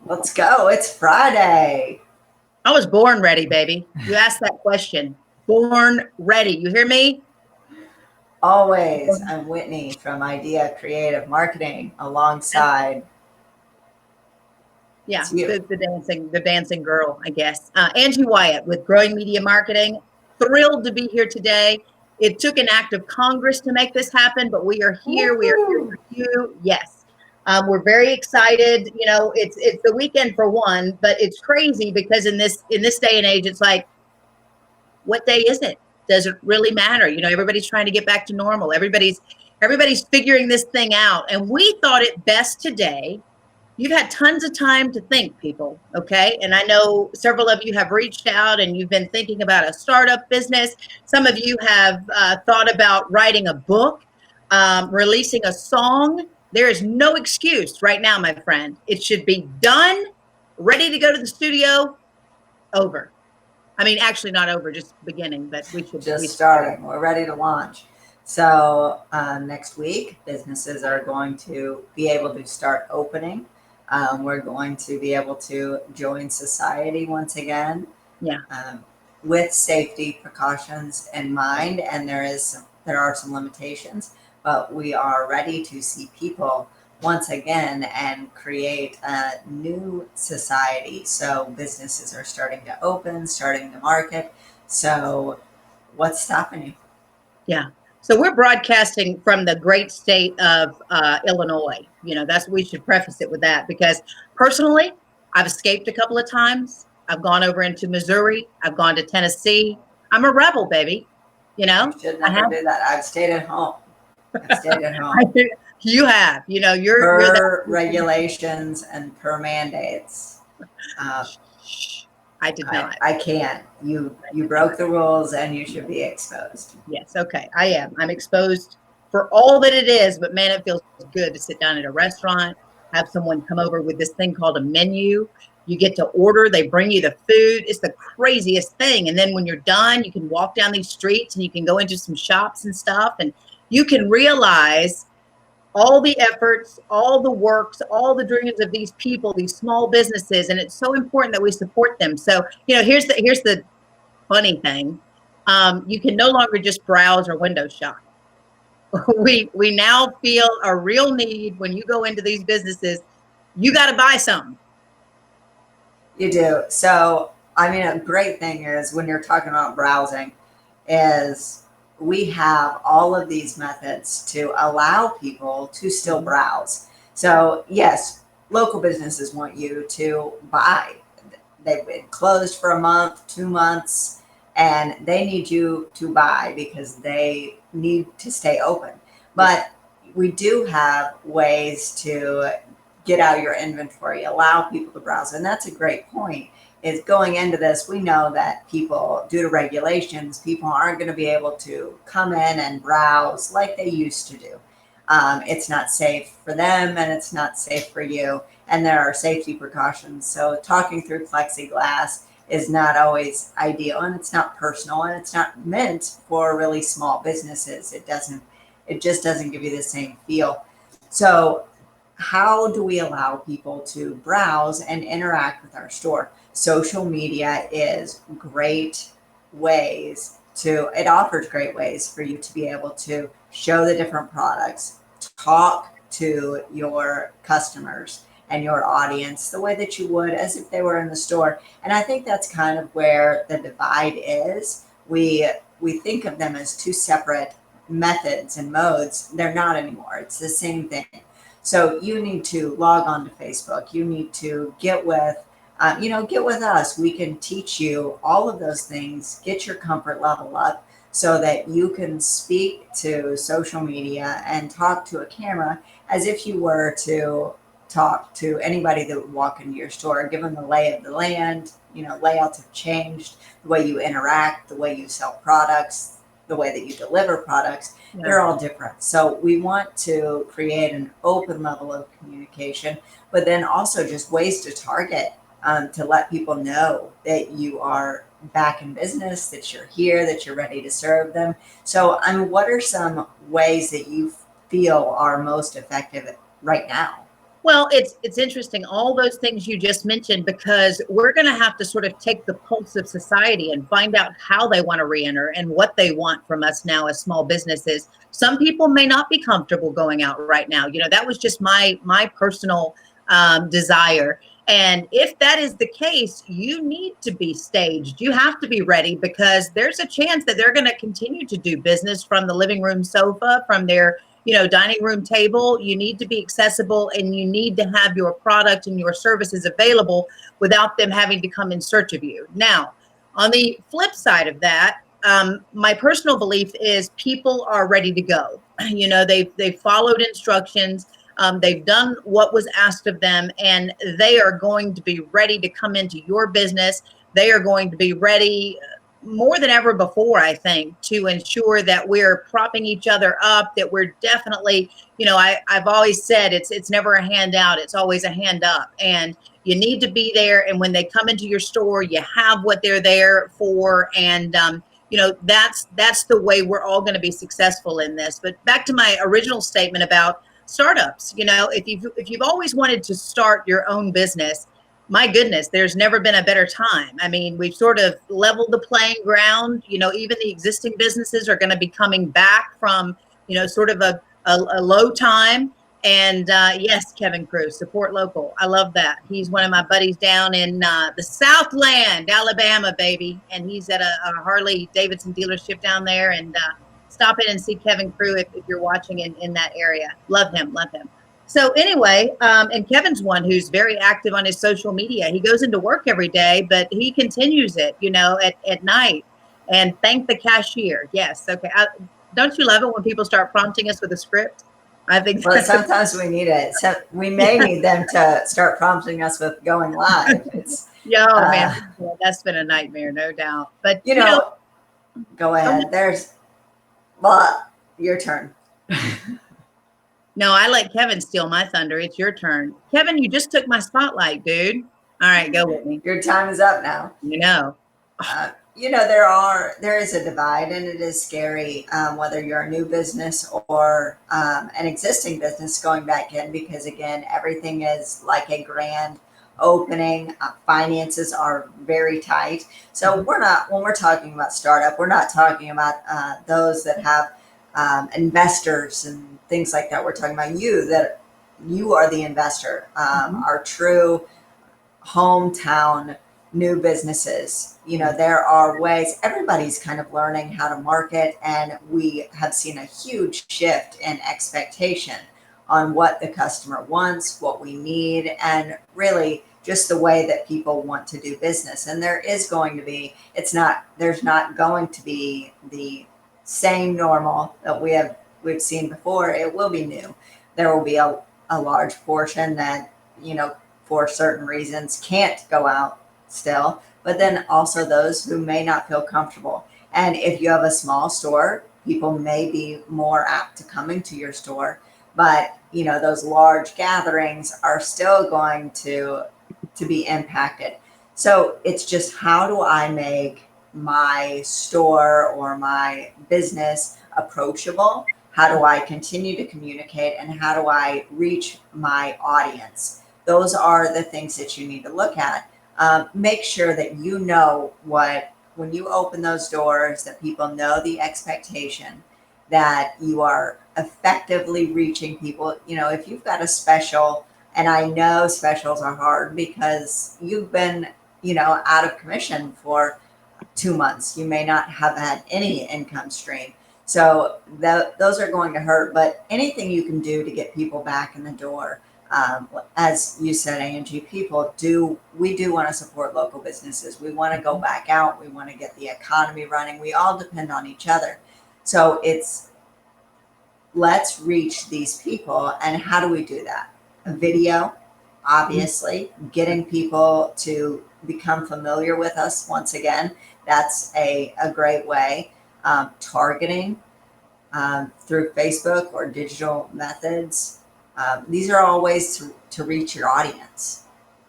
Let's go. It's Friday. I was born ready, baby. You asked that question. Born ready. You hear me? Always. I'm Whitney from Idea Creative Marketing alongside Yeah, it's you. the dancing girl, I guess. Angie Wyatt with Growing Media Marketing. Thrilled to be here today. It took an act of Congress to make this happen, but we are here. We are here Woo! for you. Yes. We're very excited. It's the weekend for one, but it's crazy because in this day and age, it's like, what day is it? Does it really matter? Everybody's trying to get back to normal. Everybody's figuring this thing out. And we thought it best today. You've had tons of time to think, people. Okay. And I know several of you have reached out and you've been thinking about a startup business. Some of you have thought about writing a book, releasing a song. There is no excuse right now, my friend. It should be done, ready to go to the studio, over. I mean, actually not over, just beginning, but we Just starting. We're ready to launch. So next week, businesses are going to be able to start opening. We're going to be able to join society once again. Yeah. With safety precautions in mind, and there are some limitations, but we are ready to see people once again and create a new society. So businesses are starting to open, starting to market. So what's stopping you? Yeah. So we're broadcasting from the great state of Illinois. We should preface it with that because personally, I've escaped a couple of times. I've gone over into Missouri. I've gone to Tennessee. I'm a rebel, baby. You should I never have. do that. I've stayed at home. I've stayed at home. You have. You're that. Per regulations and per mandates. Uh, I did not. I can't. You broke the rules and you should be exposed. Yes. Okay. I am. I'm exposed for all that it is, but man, it feels good to sit down at a restaurant, have someone come over with this thing called a menu. You get to order, they bring you the food. It's the craziest thing. And then when you're done, you can walk down these streets and you can go into some shops and stuff, and you can realize all the efforts, all the works, all the dreams of these people, these small businesses, and it's so important that we support them. So, here's the funny thing. You can no longer just browse or window shop. We now feel a real need when you go into these businesses. You got to buy something. You do. So, I mean, a great thing is when you're talking about browsing, is we have all of these methods to allow people to still browse. So, yes, local businesses want you to buy. They've been closed for a month, 2 months, and they need you to buy because they need to stay open. But we do have ways to get out your inventory, allow people to browse. And that's a great point. Is going into this, we know that people, due to regulations, people aren't going to be able to come in and browse like they used to do. It's not safe for them and it's not safe for you. And there are safety precautions. So talking through plexiglass is not always ideal, and it's not personal, and it's not meant for really small businesses. It just doesn't give you the same feel. So how do we allow people to browse and interact with our store? Social media is great ways it offers great ways for you to be able to show the different products, talk to your customers and your audience the way that you would as if they were in the store. And I think that's kind of where the divide is. We think of them as two separate methods and modes. They're not anymore. It's the same thing. So you need to log on to Facebook. You need to get with us. We can teach you all of those things, get your comfort level up so that you can speak to social media and talk to a camera as if you were to talk to anybody that would walk into your store, give them the lay of the land. Layouts have changed, the way you interact, the way you sell products, the way that you deliver products. Yeah. They're all different. So we want to create an open level of communication, but then also just ways to target, to let people know that you are back in business, that you're here, that you're ready to serve them. So, I mean, what are some ways that you feel are most effective right now? Well, it's interesting, all those things you just mentioned, because we're going to have to sort of take the pulse of society and find out how they want to reenter and what they want from us now as small businesses. Some people may not be comfortable going out right now. You know, that was just my personal desire. And if that is the case, you need to be staged. You have to be ready, because there's a chance that they're going to continue to do business from the living room sofa, from their dining room table. You need to be accessible, and you need to have your product and your services available without them having to come in search of you. Now, on the flip side of that, my personal belief is people are ready to go. They've followed instructions. They've done what was asked of them, and they are going to be ready to come into your business. They are going to be ready more than ever before, I think, to ensure that we're propping each other up, that we're definitely, I've always said it's never a handout, it's always a hand up. And you need to be there. And when they come into your store, you have what they're there for. And, that's the way we're all going to be successful in this. But back to my original statement about startups, if you've always wanted to start your own business, my goodness, there's never been a better time. I mean, we've sort of leveled the playing ground. Even the existing businesses are going to be coming back from, sort of a low time. And yes, Kevin Cruz, support local. I love that. He's one of my buddies down in the Southland, Alabama, baby. And he's at a Harley Davidson dealership down there. And stop in and see Kevin Cruz if you're watching in that area. Love him, love him. So anyway, and Kevin's one who's very active on his social media. He goes into work every day, but he continues it, at night. And thank the cashier. Yes. Okay. Don't you love it when people start prompting us with a script? I think. Well, sometimes we need it. So we may need them to start prompting us with going live. It's man, that's been a nightmare, no doubt. But go ahead. Your turn. No, I let Kevin steal my thunder. It's your turn. Kevin, you just took my spotlight, dude. All right, go with me. Your time is up now. There is a divide, and it is scary, whether you're a new business or an existing business going back in, because again, everything is like a grand opening. Finances are very tight. So when we're talking about startup, we're not talking about those that have investors and things like that. We're talking about that you are the investor, our true hometown new businesses. There are ways, everybody's kind of learning how to market, and we have seen a huge shift in expectation on what the customer wants, what we need, and really just the way that people want to do business. And there's not going to be the same normal that we've seen before. It will be new. There will be a large portion that, for certain reasons can't go out still, but then also those who may not feel comfortable. And if you have a small store, people may be more apt to coming to your store, but those large gatherings are still going to be impacted. So it's just, how do I make my store or my business approachable? How do I continue to communicate, and how do I reach my audience? Those are the things that you need to look at. Make sure that when you open those doors, that people know the expectation, that you are effectively reaching people. If you've got a special, and I know specials are hard because you've been, out of commission for 2 months. You may not have had any income stream. So those are going to hurt, but anything you can do to get people back in the door. As you said, Angie, we do want to support local businesses. We want to go back out. We want to get the economy running. We all depend on each other. So let's reach these people. And how do we do that? A video, obviously, getting people to become familiar with us once again. That's a great way. Targeting through Facebook or digital methods. These are all ways to reach your audience.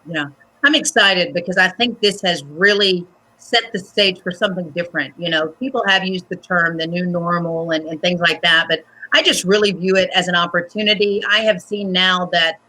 Yeah, I'm excited because I think this has really set the stage for something different. People have used the term the new normal and things like that, but I just really view it as an opportunity. I have seen now that,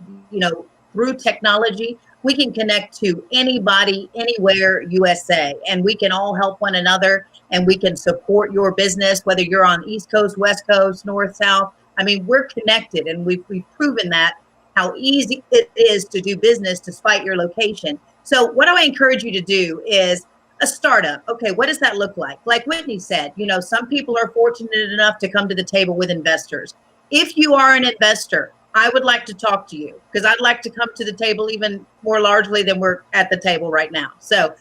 through technology, we can connect to anybody, anywhere, USA, and we can all help one another and we can support your business, whether you're on East Coast, West Coast, North, South. I mean, we're connected, and we've proven that how easy it is to do business despite your location. So what I encourage you to do is a startup. Okay, what does that look like? Like Whitney said, some people are fortunate enough to come to the table with investors. If you are an investor, I would like to talk to you because I'd like to come to the table even more largely than we're at the table right now. So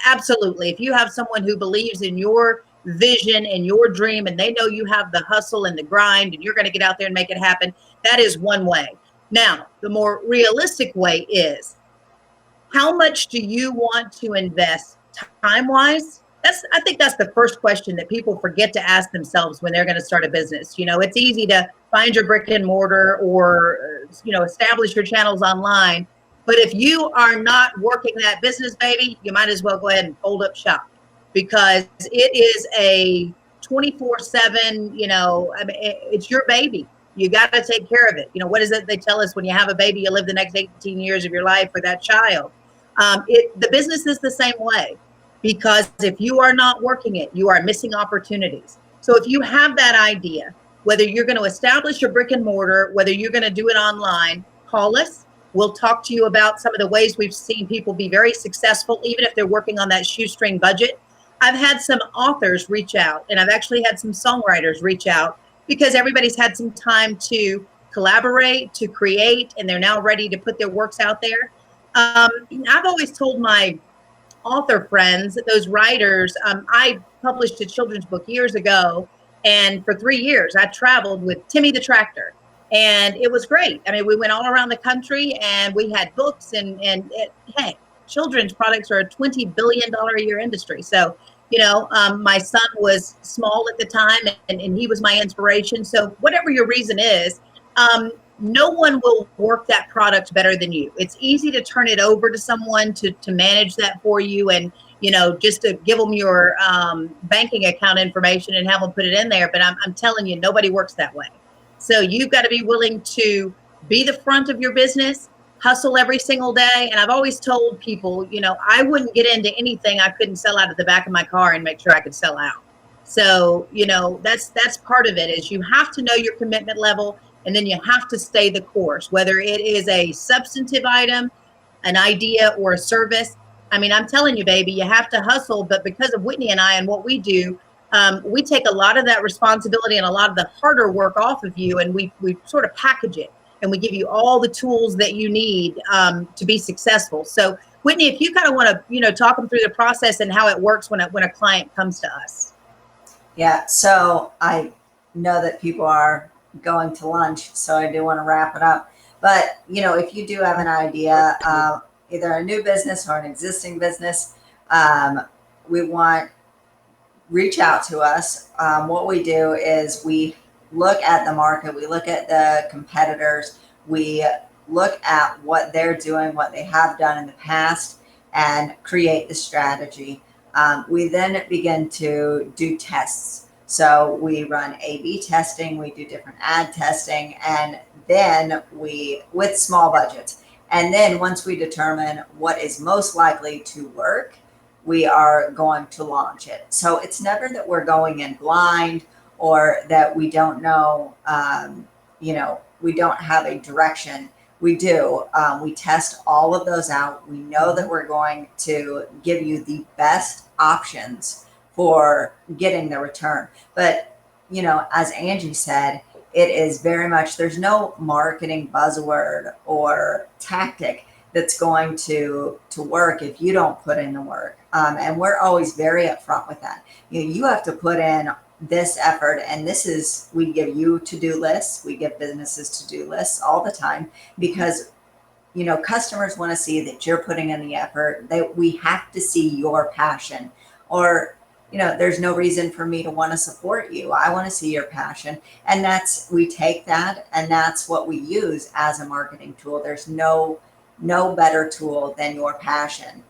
absolutely, if you have someone who believes in your vision and your dream and they know you have the hustle and the grind and you're going to get out there and make it happen, that is one way. Now, the more realistic way is, how much do you want to invest time-wise? I think that's the first question that people forget to ask themselves when they're going to start a business. It's easy to find your brick and mortar or, establish your channels online. But if you are not working that business, baby, you might as well go ahead and fold up shop, because it is a 24/7, I mean, it's your baby. You got to take care of it. What is it they tell us? When you have a baby, you live the next 18 years of your life for that child. The business is the same way, because if you are not working it, you are missing opportunities. So if you have that idea, whether you're going to establish your brick and mortar, whether you're going to do it online, call us. We'll talk to you about some of the ways we've seen people be very successful, even if they're working on that shoestring budget. I've had some authors reach out, and I've actually had some songwriters reach out, because everybody's had some time to collaborate, to create, and they're now ready to put their works out there. I've always told my author friends, those writers, I published a children's book years ago, and for 3 years I traveled with Timmy the Tractor, and it was great. I mean, we went all around the country and we had books, and hey, children's products are a $20 billion a year industry. So, my son was small at the time, and he was my inspiration. So whatever your reason is, no one will work that product better than you. It's easy to turn it over to someone to manage that for you, and just to give them your banking account information and have them put it in there. But I'm telling you, nobody works that way. So you've got to be willing to be the front of your business, hustle every single day. And I've always told people, I wouldn't get into anything I couldn't sell out of the back of my car and make sure I could sell out. So that's part of it, is you have to know your commitment level. And then you have to stay the course, whether it is a substantive item, an idea, or a service. I mean, I'm telling you, baby, you have to hustle. But because of Whitney and I and what we do, we take a lot of that responsibility and a lot of the harder work off of you, and we sort of package it, and we give you all the tools that you need to be successful. So, Whitney, if you kind of want to, talk them through the process and how it works when a client comes to us. Yeah. So I know that people are going to lunch, so I do want to wrap it up. But if you do have an idea, either a new business or an existing business, we want, reach out to us. What we do is we look at the market, we look at the competitors, we look at what they're doing, what they have done in the past, and create the strategy. We then begin to do tests. So we run A/B testing, we do different ad testing, and then with small budgets. And then once we determine what is most likely to work, we are going to launch it. So it's never that we're going in blind or that we don't know, we don't have a direction. We do. We test all of those out. We know that we're going to give you the best options for getting the return. But, as Angie said, it is very much, there's no marketing buzzword or tactic that's going to work if you don't put in the work. And we're always very upfront with that. You have to put in this effort, and we give you to-do lists. We give businesses to-do lists all the time, because customers want to see that you're putting in the effort. We have to see your passion, or there's no reason for me to want to support you. I want to see your passion. And we take that, and that's what we use as a marketing tool. There's no better tool than your passion.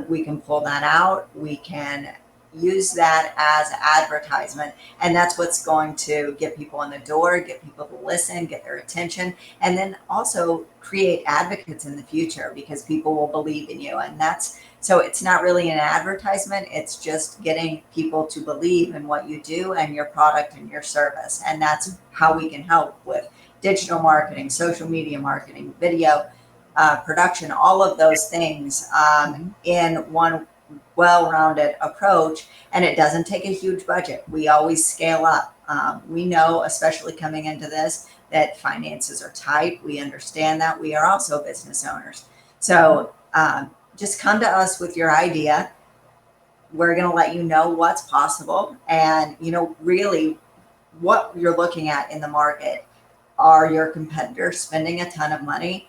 We can pull that out. We can, use that as advertisement. And that's what's going to get people in the door, get people to listen, get their attention, and then also create advocates in the future because people will believe in you. And that's so it's not really an advertisement, it's just getting people to believe in what you do and your product and your service. And that's how we can help with digital marketing, social media marketing, video production, all of those things in one well-rounded approach. And it doesn't take a huge budget. We always scale up. We know, especially coming into this, that finances are tight. We understand that. We are also business owners. So just come to us with your idea. We're going to let you know what's possible. And, you know, really what you're looking at in the market. Are your competitors spending a ton of money?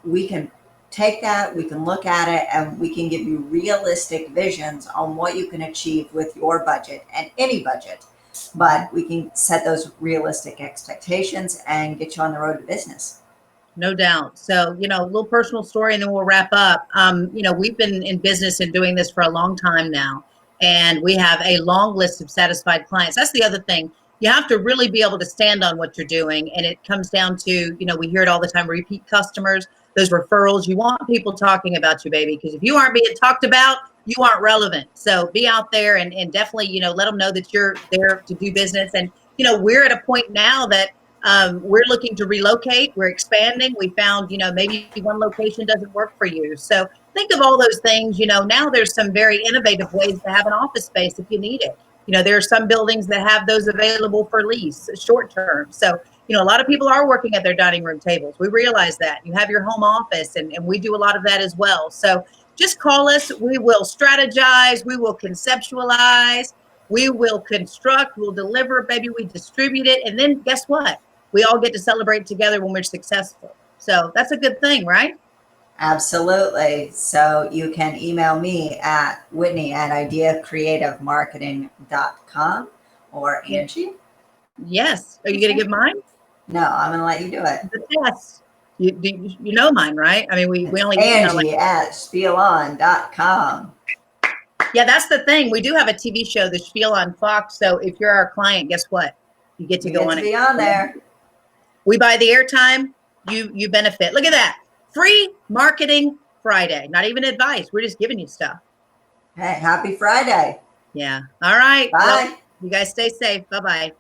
We can take that, we can look at it, and we can give you realistic visions on what you can achieve with your budget and any budget. But we can set those realistic expectations and get you on the road to business. No doubt. So, you know, a little personal story and then we'll wrap up. You know, we've been in business and doing this for a long time now, and we have a long list of satisfied clients. That's the other thing. You have to really be able to stand on what you're doing. And it comes down to, you know, we hear it all the time, repeat customers, those referrals. You want people talking about you, baby, because if you aren't being talked about, you aren't relevant. So be out there and definitely, you know, let them know that you're there to do business. And, you know, we're at a point now that we're looking to relocate. We're expanding. We found, you know, maybe one location doesn't work for you. So think of all those things. You know, now there's some very innovative ways to have an office space if you need it. You know, there are some buildings that have those available for lease short term. So, you know, a lot of people are working at their dining room tables. We realize that. You have your home office, and we do a lot of that as well. So just call us. We will strategize. We will conceptualize. We will construct. We'll deliver, baby. We distribute it. And then guess what? We all get to celebrate together when we're successful. So that's a good thing, right? Absolutely. So you can email me at whitney@ideacreativemarketing.com or Angie. Yes. Are you going to give mine? No, I'm going to let you do it. Yes. You know mine, right? I mean, we only Angie at spielon.com. Yeah, that's the thing. We do have a TV show, The Spiel on Fox. So if you're our client, guess what? You get to go on it. Be on there. We buy the airtime. You benefit. Look at that. Free Marketing Friday. Not even advice. We're just giving you stuff. Hey, happy Friday. Yeah. All right. Bye. Well, you guys stay safe. Bye-bye.